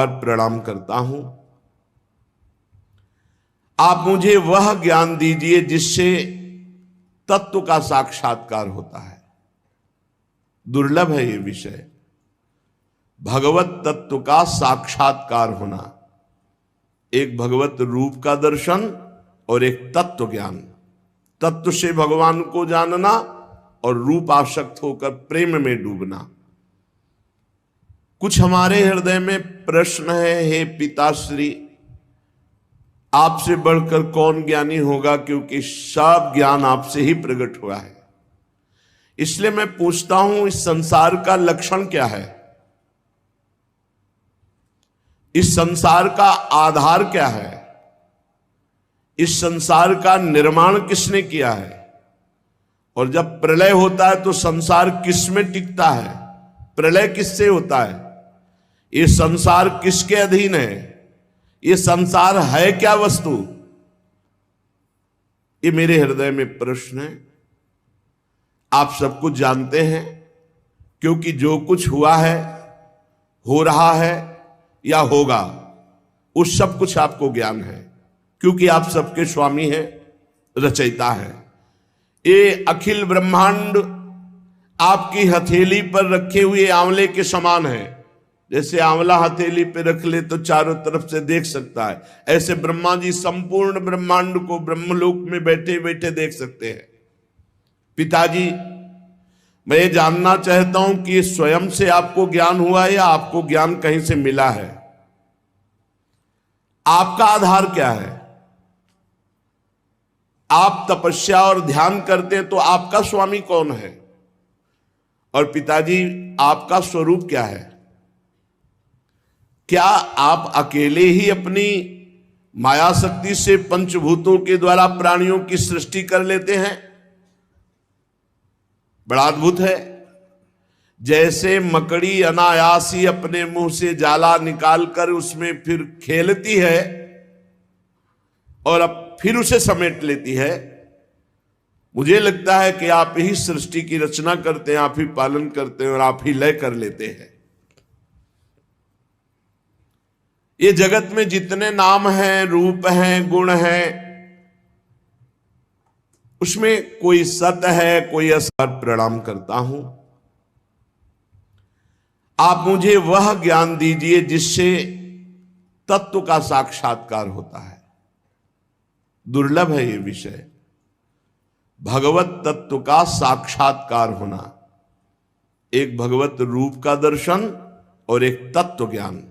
प्रणाम करता हूं। आप मुझे वह ज्ञान दीजिए जिससे तत्व का साक्षात्कार होता है। दुर्लभ है ये विषय, भगवत तत्व का साक्षात्कार होना। एक भगवत रूप का दर्शन और एक तत्व ज्ञान। तत्व से भगवान को जानना और रूप आसक्त होकर प्रेम में डूबना। कुछ हमारे हृदय में प्रश्न है, हे पिताश्री, आपसे बढ़कर कौन ज्ञानी होगा, क्योंकि सब ज्ञान आपसे ही प्रकट हुआ है। इसलिए मैं पूछता हूं, इस संसार का लक्षण क्या है? इस संसार का आधार क्या है? इस संसार का निर्माण किसने किया है? और जब प्रलय होता है तो संसार किस में टिकता है? प्रलय किससे होता है? ये संसार किसके अधीन है? ये संसार है क्या वस्तु? ये मेरे हृदय में प्रश्न है। आप सब कुछ जानते हैं, क्योंकि जो कुछ हुआ है, हो रहा है या होगा, उस सब कुछ आपको ज्ञान है, क्योंकि आप सबके स्वामी हैं, रचयिता हैं। ये अखिल ब्रह्मांड आपकी हथेली पर रखे हुए आंवले के समान है। जैसे आंवला हथेली पे रख ले तो चारों तरफ से देख सकता है, ऐसे ब्रह्मा जी संपूर्ण ब्रह्मांड को ब्रह्मलोक में बैठे बैठे देख सकते हैं। पिताजी, मैं ये जानना चाहता हूं कि ये स्वयं से आपको ज्ञान हुआ है या आपको ज्ञान कहीं से मिला है? आपका आधार क्या है? आप तपस्या और ध्यान करते हैं तो आपका स्वामी कौन है? और पिताजी, आपका स्वरूप क्या है? क्या आप अकेले ही अपनी माया शक्ति से पंचभूतों के द्वारा प्राणियों की सृष्टि कर लेते हैं? बड़ा अद्भुत है। जैसे मकड़ी अनायास ही अपने मुंह से जाला निकालकर उसमें फिर खेलती है और अब फिर उसे समेट लेती है, मुझे लगता है कि आप ही सृष्टि की रचना करते हैं, आप ही पालन करते हैं और आप ही लय कर लेते हैं। ये जगत में जितने नाम हैं, रूप हैं, गुण हैं, उसमें कोई सत है, कोई असत। प्रणाम करता हूं। आप मुझे वह ज्ञान दीजिए जिससे तत्व का साक्षात्कार होता है। दुर्लभ है ये विषय, भगवत तत्व का साक्षात्कार होना। एक भगवत रूप का दर्शन और एक तत्व ज्ञान।